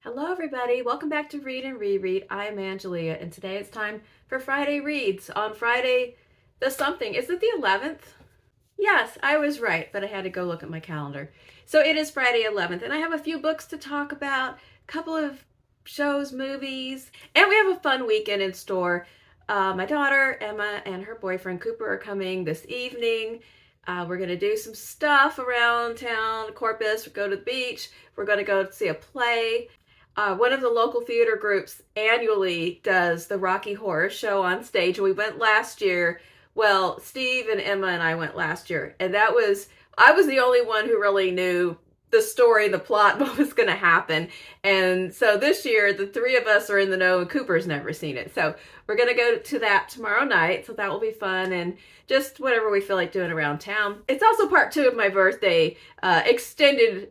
Hello, everybody. Welcome back to Read and Reread. I am Angelia, and today it's time for Friday Reads. On Friday, the something. Is it the 11th? Yes, I was right, but I had to go look at my calendar. So it is Friday 11th, and I have a few books to talk about, a couple of shows, movies, and we have a fun weekend in store. My daughter, Emma, and her boyfriend, Cooper, are coming this evening. We're going to do some stuff around town, Corpus, go to the beach. We're going to go see a play. One of the local theater groups annually does the Rocky Horror Show on stage. We went last year. Well, Steve and Emma and I went last year, and I was the only one who really knew the story, the plot, what was going to happen. And so this year, the three of us are in the know, and Cooper's never seen it. So we're going to go to that tomorrow night. So that will be fun, and just whatever we feel like doing around town. It's also part 2 of my birthday extended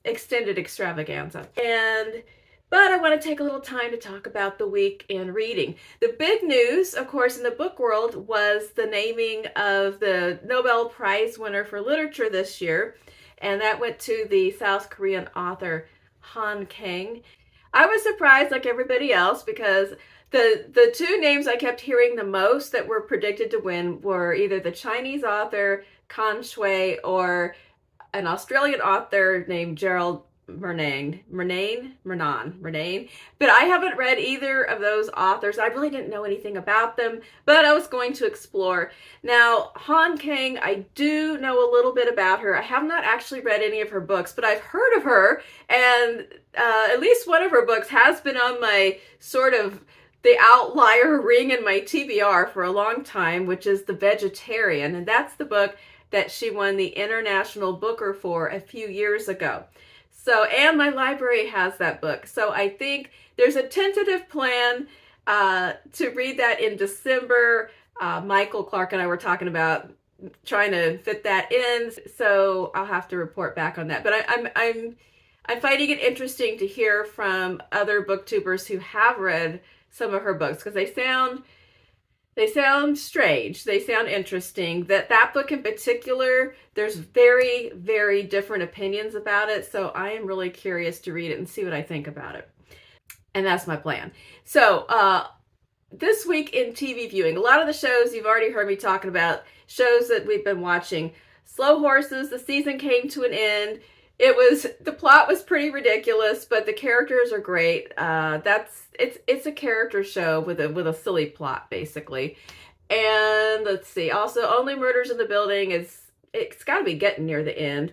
extravaganza. But I want to take a little time to talk about the week in reading. The big news, of course, in the book world was the naming of the Nobel Prize winner for literature this year, and that went to the South Korean author Han Kang. I was surprised, like everybody else, because the two names I kept hearing the most that were predicted to win were either the Chinese author Kan Shui or an Australian author named Gerald Murnane. But I haven't read either of those authors. I really didn't know anything about them, but I was going to explore. Now, Han Kang, I do know a little bit about her. I have not actually read any of her books, but I've heard of her, and at least one of her books has been on my sort of the outlier ring in my TBR for a long time, which is The Vegetarian, and that's the book that she won the International Booker for a few years ago. So, and my library has that book. So I think there's a tentative plan to read that in December. Michael Clark and I were talking about trying to fit that in. So I'll have to report back on that. But I'm finding it interesting to hear from other booktubers who have read some of her books, because they sound strange. They sound interesting. That book in particular, there's very, very different opinions about it. So I am really curious to read it and see what I think about it. And that's my plan. So this week in TV viewing, a lot of the shows you've already heard me talking about, shows that we've been watching. Slow Horses, the season came to an end. The plot was pretty ridiculous, but the characters are great. It's a character show with a silly plot, basically. And let's see, also Only Murders in the Building it's got to be getting near the end.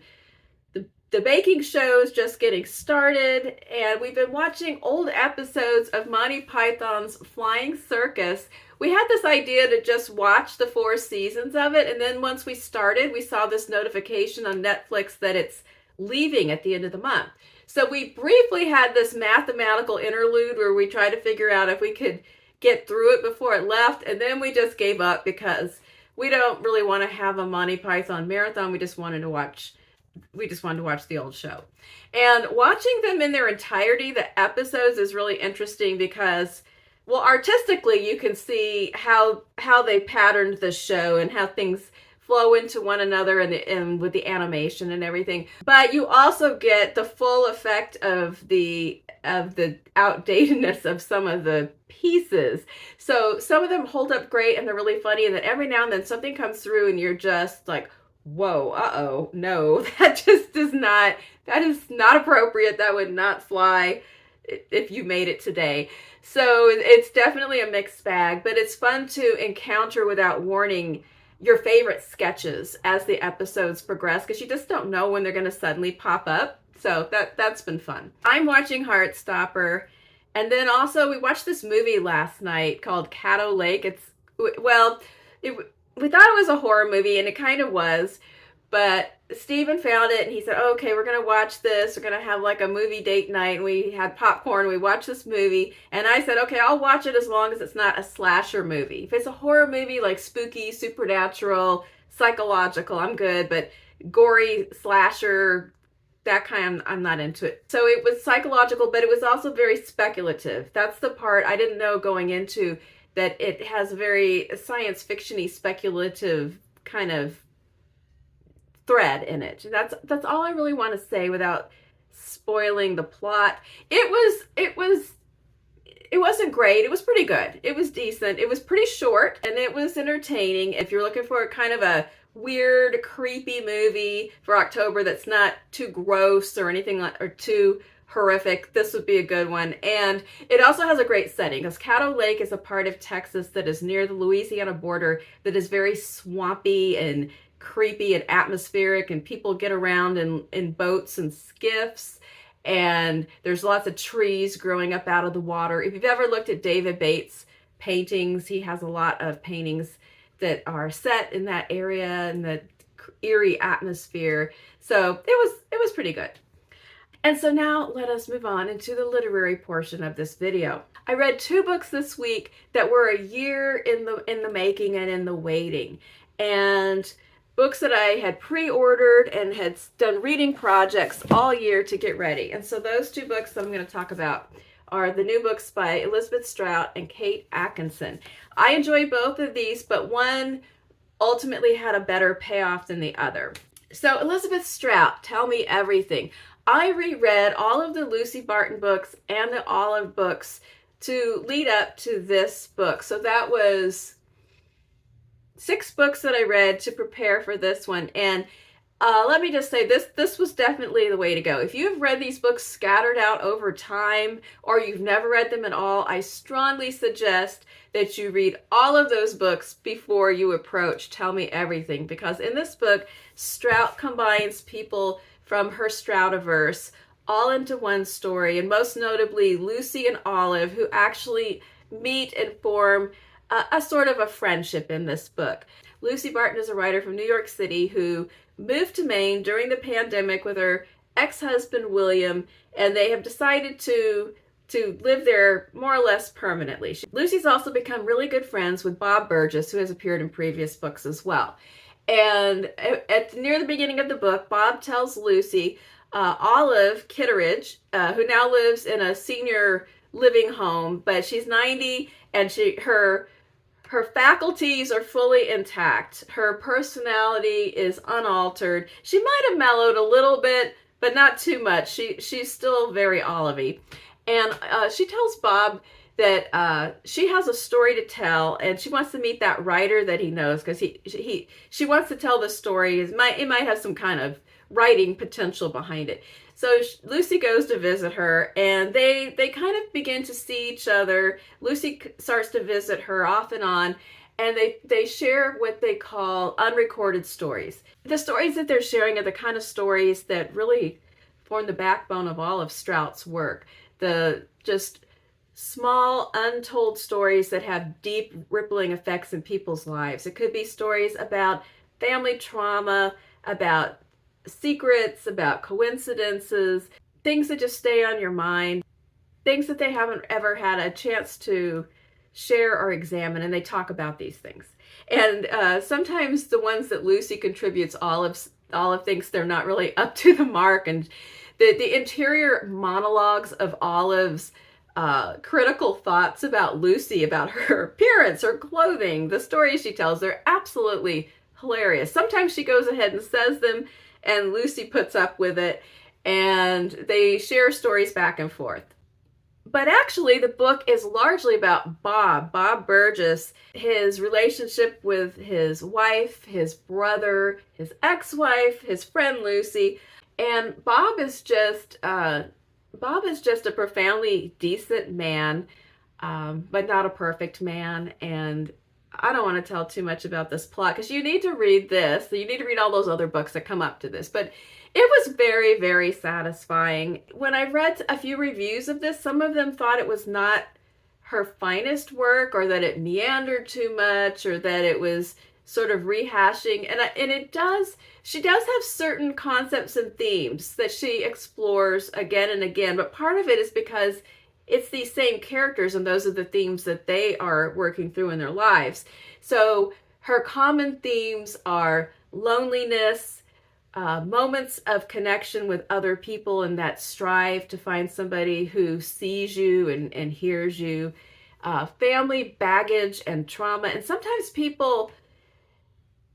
The baking show's just getting started, and we've been watching old episodes of Monty Python's Flying Circus. We had this idea to just watch the 4 seasons of it, and then once we started, we saw this notification on Netflix that it's leaving at the end of the month. So we briefly had this mathematical interlude where we tried to figure out if we could get through it before it left, and then we just gave up because we don't really want to have a Monty Python marathon. We just wanted to watch the old show. And watching them in their entirety, the episodes, is really interesting because, well, artistically you can see how they patterned the show and how things flow into one another and with the animation and everything. But you also get the full effect of the outdatedness of some of the pieces. So some of them hold up great and they're really funny, and then every now and then something comes through and you're just like, whoa, no, that is not appropriate. That would not fly if you made it today. So it's definitely a mixed bag, but it's fun to encounter without warning your favorite sketches as the episodes progress, because you just don't know when they're going to suddenly pop up. So that's been fun. I'm watching Heartstopper, and then also we watched this movie last night called Caddo Lake. We thought it was a horror movie, and it kind of was, but Steven found it and he said, oh, okay, we're going to watch this. We're going to have like a movie date night, and we had popcorn. We watched this movie, and I said, okay, I'll watch it as long as it's not a slasher movie. If it's a horror movie, like spooky, supernatural, psychological, I'm good, but gory, slasher, that kind, I'm not into it. So it was psychological, but it was also very speculative. That's the part I didn't know going into, that it has a very science fiction-y, speculative kind of thread in it. That's all I really want to say without spoiling the plot. It wasn't great. It was pretty good. It was decent. It was pretty short and it was entertaining. If you're looking for kind of a weird, creepy movie for October that's not too gross or anything like, or too horrific, this would be a good one. And it also has a great setting because Caddo Lake is a part of Texas that is near the Louisiana border that is very swampy and creepy and atmospheric, and people get around in boats and skiffs, and there's lots of trees growing up out of the water. If you've ever looked at David Bates' paintings, he has a lot of paintings that are set in that area and the eerie atmosphere. So it was pretty good. And so now let us move on into the literary portion of this video. I read 2 books this week that were a year in the making and in the waiting, and books that I had pre-ordered and had done reading projects all year to get ready. And so those 2 books that I'm going to talk about are the new books by Elizabeth Strout and Kate Atkinson. I enjoy both of these, but one ultimately had a better payoff than the other. So Elizabeth Strout, Tell Me Everything. I reread all of the Lucy Barton books and the Olive books to lead up to this book. So that was 6 books that I read to prepare for this one. And let me just say, this was definitely the way to go. If you've read these books scattered out over time, or you've never read them at all, I strongly suggest that you read all of those books before you approach Tell Me Everything, because in this book, Strout combines people from her Stroutiverse all into one story, and most notably Lucy and Olive, who actually meet and form a sort of a friendship in this book. Lucy Barton is a writer from New York City who moved to Maine during the pandemic with her ex-husband William, and they have decided to live there more or less permanently. Lucy's also become really good friends with Bob Burgess, who has appeared in previous books as well. And near the beginning of the book, Bob tells Lucy Olive Kitteridge, who now lives in a senior living home, but she's 90 and her faculties are fully intact. Her personality is unaltered. She might have mellowed a little bit, but not too much. She's still very Olive-y. And she tells Bob that she has a story to tell, and she wants to meet that writer that he knows, because she wants to tell the story. It might have some kind of writing potential behind it. So Lucy goes to visit her, and they kind of begin to see each other. Lucy starts to visit her off and on, and they share what they call unrecorded stories. The stories that they're sharing are the kind of stories that really form the backbone of all of Strout's work. The just small, untold stories that have deep, rippling effects in people's lives. It could be stories about family trauma, about secrets, about coincidences, things that just stay on your mind, things that they haven't ever had a chance to share or examine, and they talk about these things. And sometimes the ones that Lucy contributes, Olive thinks they're not really up to the mark, and the interior monologues of Olive's critical thoughts about Lucy, about her appearance, her clothing, the stories she tells, they're absolutely hilarious. Sometimes she goes ahead and says them, and Lucy puts up with it, and they share stories back and forth. But actually, the book is largely about Bob Burgess, his relationship with his wife, his brother, his ex-wife, his friend Lucy. And Bob is just a profoundly decent man, but not a perfect man. And I don't want to tell too much about this plot, because you need to read this. You need to read all those other books that come up to this. But it was very, very satisfying. When I read a few reviews of this, some of them thought it was not her finest work, or that it meandered too much, or that it was sort of rehashing. She does have certain concepts and themes that she explores again and again, but part of it is because it's these same characters, and those are the themes that they are working through in their lives. So her common themes are loneliness, moments of connection with other people, and that strive to find somebody who sees you and hears you, family baggage and trauma. And sometimes people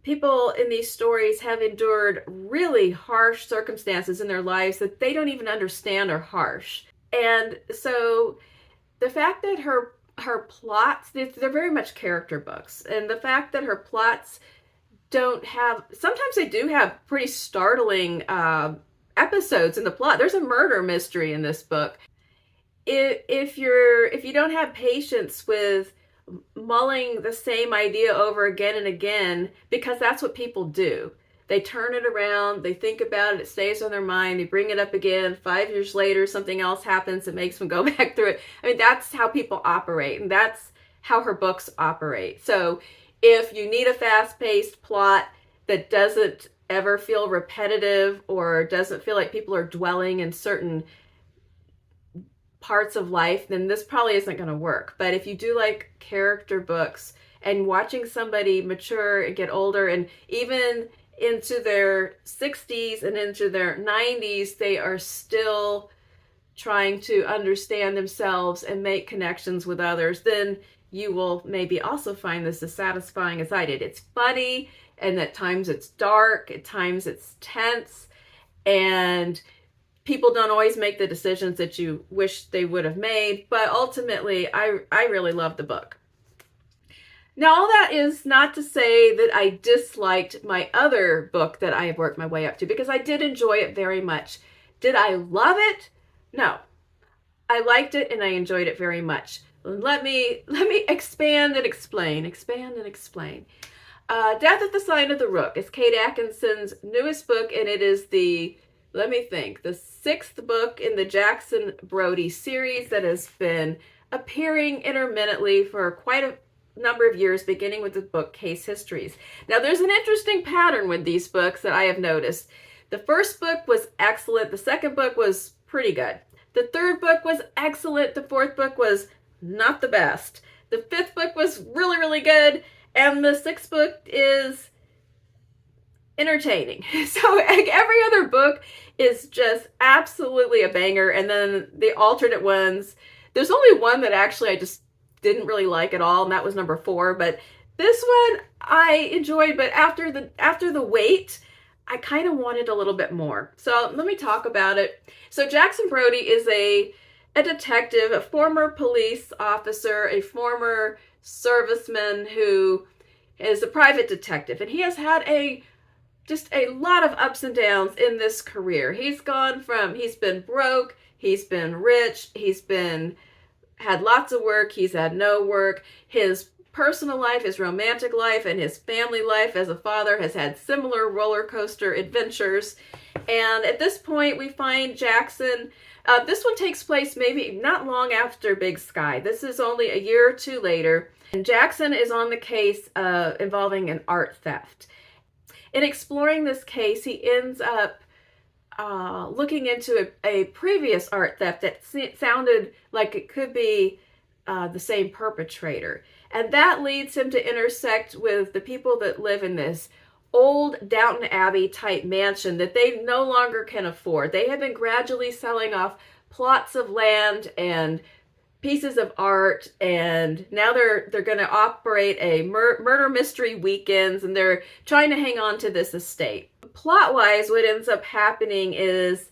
people in these stories have endured really harsh circumstances in their lives that they don't even understand are harsh. And so the fact that her plots, they're very much character books, and the fact that her plots don't have, sometimes they do have pretty startling episodes in the plot. There's a murder mystery in this book. If you don't have patience with mulling the same idea over again and again, because that's what people do. They turn it around, they think about it, it stays on their mind, they bring it up again. 5 years later, something else happens that makes them go back through it. I mean, that's how people operate, and that's how her books operate. So if you need a fast-paced plot that doesn't ever feel repetitive or doesn't feel like people are dwelling in certain parts of life, then this probably isn't going to work. But if you do like character books and watching somebody mature and get older, and even into their 60s and into their 90s, they are still trying to understand themselves and make connections with others, then you will maybe also find this as satisfying as I did. It's funny, and at times it's dark, at times it's tense, and people don't always make the decisions that you wish they would have made, but ultimately I really love the book. Now, all that is not to say that I disliked my other book that I have worked my way up to, because I did enjoy it very much. Did I love it? No. I liked it and I enjoyed it very much. Let me expand and explain. Death at the Sign of the Rook is Caddo Atkinson's newest book, and it is the 6th book in the Jackson Brodie series that has been appearing intermittently for quite a number of years, beginning with the book Case Histories. Now, there's an interesting pattern with these books that I have noticed. The first book was excellent. The second book was pretty good. The third book was excellent. The fourth book was not the best. The fifth book was really, really good. And the sixth book is entertaining. So every other book is just absolutely a banger. And then the alternate ones, there's only one that actually I just didn't really like at all, and that was number 4. But this one I enjoyed, but after the wait, I kind of wanted a little bit more. So let me talk about it. So Jackson Brodie is a detective, a former police officer, a former serviceman who is a private detective, and he has had just a lot of ups and downs in this career. He's been broke, he's been rich, had lots of work, he's had no work. His personal life, his romantic life, and his family life as a father has had similar roller coaster adventures. And at this point, we find Jackson. This one takes place maybe not long after Big Sky. This is only a year or two later. And Jackson is on the case involving an art theft. In exploring this case, he ends up looking into a previous art theft that sounded like it could be the same perpetrator. And that leads him to intersect with the people that live in this old Downton Abbey type mansion that they no longer can afford. They have been gradually selling off plots of land and pieces of art, and now they're going to operate a murder mystery weekends, and they're trying to hang on to this estate. Plot-wise, what ends up happening is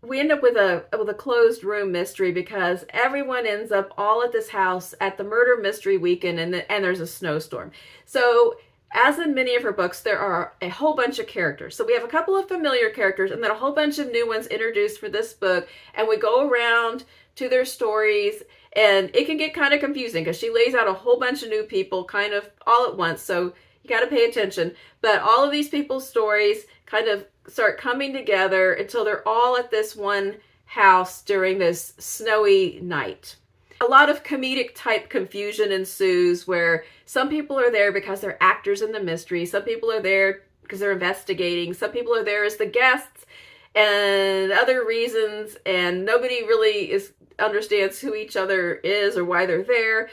we end up with a closed room mystery, because everyone ends up all at this house at the murder mystery weekend, and there's a snowstorm. So as in many of her books, there are a whole bunch of characters. So we have a couple of familiar characters and then a whole bunch of new ones introduced for this book, and we go around to their stories, and it can get kind of confusing because she lays out a whole bunch of new people kind of all at once, so you got to pay attention. But all of these people's stories kind of start coming together until they're all at this one house during this snowy night. A lot of comedic type confusion ensues, where some people are there because they're actors in the mystery, some people are there because they're investigating, some people are there as the guests, and other reasons, and nobody really understands who each other is or why they're there.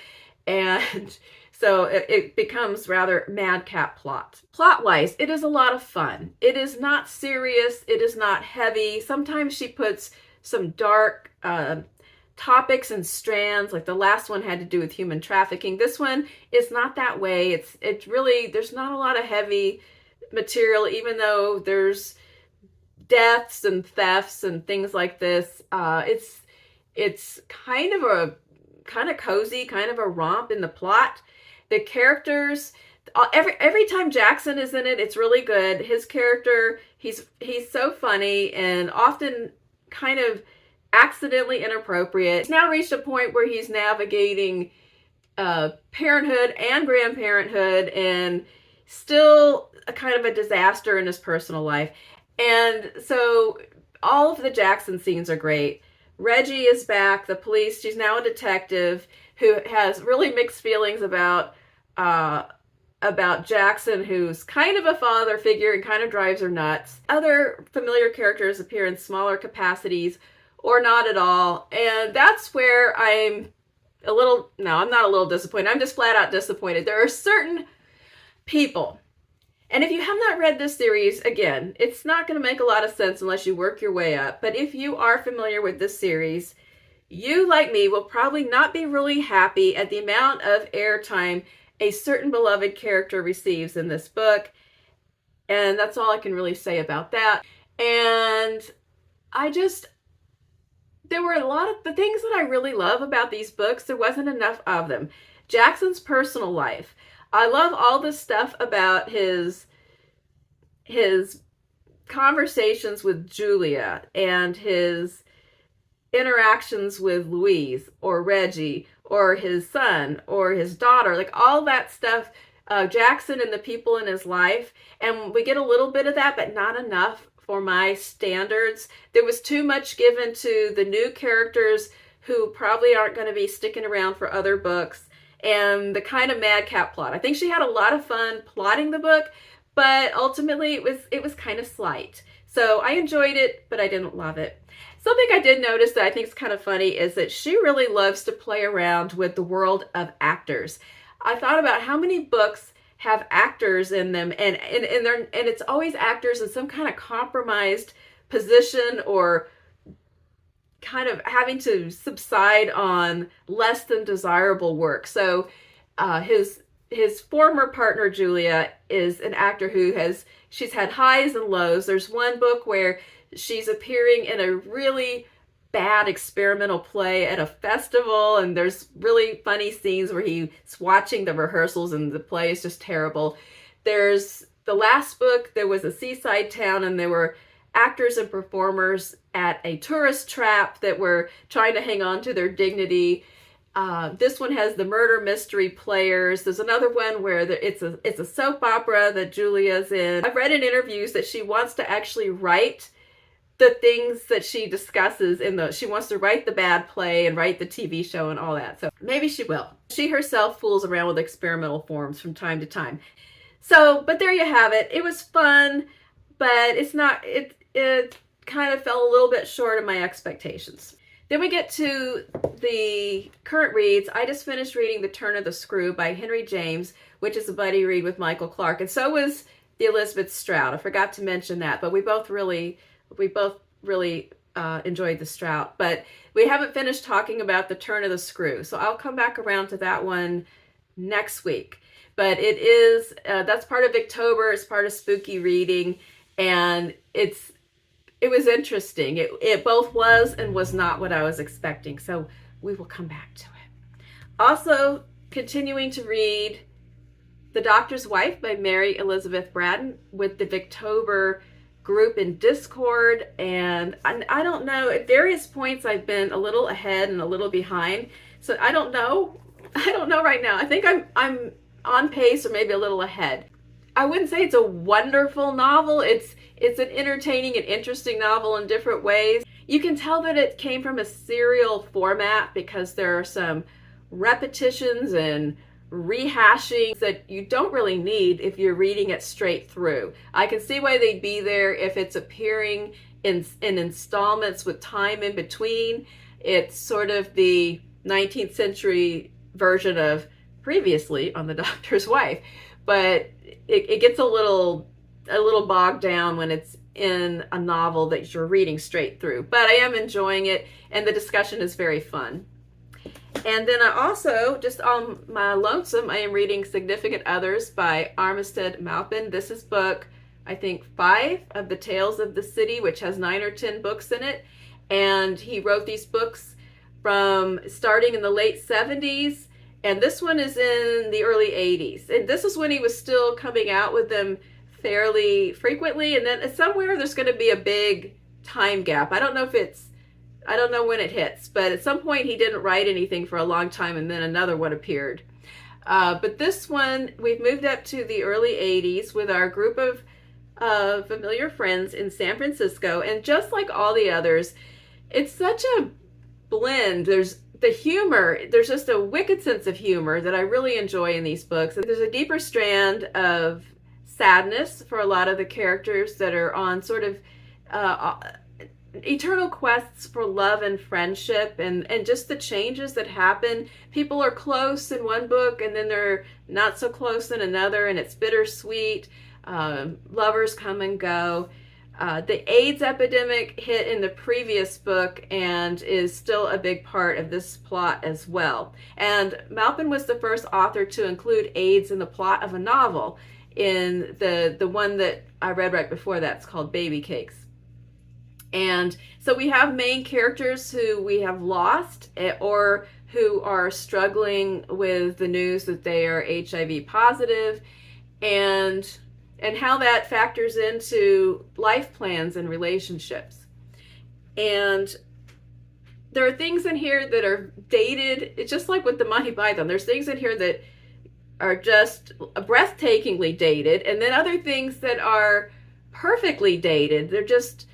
And so it becomes rather madcap plot. Plot-wise, it is a lot of fun. It is not serious. It is not heavy. Sometimes she puts some dark topics and strands. Like the last one had to do with human trafficking. This one is not that way. It's really, there's not a lot of heavy material, even though there's deaths and thefts and things like this. It's kind of cozy, kind of a romp in the plot. The characters, every time Jackson is in it, it's really good. His character, he's so funny and often kind of accidentally inappropriate. He's now reached a point where he's navigating parenthood and grandparenthood, and still a kind of a disaster in his personal life. And so all of the Jackson scenes are great. Reggie is back, the police. She's now a detective who has really mixed feelings about Jackson, who's kind of a father figure and kind of drives her nuts. Other familiar characters appear in smaller capacities or not at all. And that's where I'm I'm not a little disappointed. I'm just flat out disappointed. There are certain people, and if you have not read this series, again, it's not going to make a lot of sense unless you work your way up. But if you are familiar with this series, you, like me, will probably not be really happy at the amount of airtime a certain beloved character receives in this book. And that's all I can really say about that. And there were a lot of the things that I really love about these books. There wasn't enough of them. Jackson's personal life. I love all the stuff about his conversations with Julia and his interactions with Louise or Reggie or his son or his daughter, like all that stuff, Jackson and the people in his life. And we get a little bit of that, but not enough for my standards. There was too much given to the new characters who probably aren't going to be sticking around for other books, and the kind of madcap plot. I think she had a lot of fun plotting the book, but ultimately it was kind of slight. So I enjoyed it, but I didn't love it. Something I did notice that I think is kind of funny is that she really loves to play around with the world of actors. I thought about how many books have actors in them, and it's always actors in some kind of compromised position or kind of having to subside on less than desirable work. So his former partner Julia is an actor who she's had highs and lows. There's one book where she's appearing in a really bad experimental play at a festival, and there's really funny scenes where he's watching the rehearsals and the play is just terrible. There's the last book, there was a seaside town and there were actors and performers at a tourist trap that were trying to hang on to their dignity. This one has the murder mystery players. There's another one where it's a soap opera that Julia's in. I've read in interviews that she wants to actually write the things that she discusses she wants to write the bad play and write the TV show and all that. So maybe she will. She herself fools around with experimental forms from time to time. So, but there you have it. It was fun, but it kind of fell a little bit short of my expectations. Then we get to the current reads. I just finished reading The Turn of the Screw by Henry James, which is a buddy read with Michael Clark. And so was the Elizabeth Strout. I forgot to mention that, but we both really enjoyed the Strout. But we haven't finished talking about The Turn of the Screw. So I'll come back around to that one next week. But it is, that's part of October. It's part of spooky reading. And it was interesting. It both was and was not what I was expecting. So we will come back to it. Also, continuing to read The Doctor's Wife by Mary Elizabeth Braddon with the Victober group in Discord. And I don't know, at various points I've been a little ahead and a little behind. So I don't know right now. I think I'm on pace or maybe a little ahead. I wouldn't say it's a wonderful novel. It's an entertaining and interesting novel in different ways. You can tell that it came from a serial format because there are some repetitions and rehashing that you don't really need if you're reading it straight through. I can see why they'd be there if it's appearing in installments with time in between. It's sort of the 19th century version of Previously on The Doctor's Wife, but it gets a little bogged down when it's in a novel that you're reading straight through. But I am enjoying it, and the discussion is very fun. And then I also, just on my lonesome, I am reading Significant Others by Armistead Maupin. This is book, I think, 5 of the Tales of the City, which has 9 or 10 books in it. And he wrote these books from starting in the late 70s, and this one is in the early 80s. And this is when he was still coming out with them fairly frequently, and then somewhere there's going to be a big time gap. I don't know when it hits, but at some point he didn't write anything for a long time, and then another one appeared. But this one, we've moved up to the early 80s with our group of familiar friends in San Francisco, and just like all the others, it's such a blend. There's the humor, there's just a wicked sense of humor that I really enjoy in these books. There's a deeper strand of sadness for a lot of the characters that are on sort of eternal quests for love and friendship, and just the changes that happen. People are close in one book and then they're not so close in another, and it's bittersweet. Lovers come and go. The AIDS epidemic hit in the previous book and is still a big part of this plot as well. And Maupin was the first author to include AIDS in the plot of a novel. In the one that I read right before that's called Baby Cakes. And so we have main characters who we have lost or who are struggling with the news that they are HIV positive, and how that factors into life plans and relationships. And there are things in here that are dated. It's just like with the Monty Python. There's things in here that are just breathtakingly dated, and then other things that are perfectly dated. They're just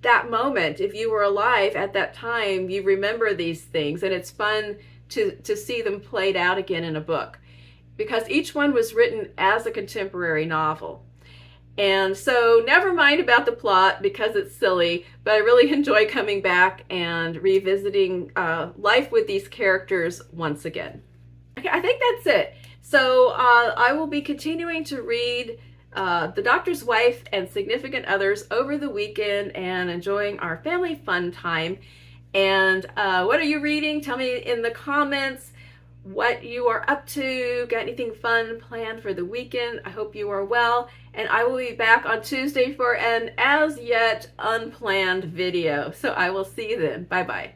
that moment. If you were alive at that time, you remember these things, and it's fun to see them played out again in a book, because each one was written as a contemporary novel. And so never mind about the plot because it's silly, but I really enjoy coming back and revisiting life with these characters once again. Okay, I think that's it. So I will be continuing to read The Doctor's Wife and Significant Others over the weekend and enjoying our family fun time. And what are you reading? Tell me in the comments what you are up to. Got anything fun planned for the weekend? I hope you are well. And I will be back on Tuesday for an as yet unplanned video. So I will see you then. Bye-bye.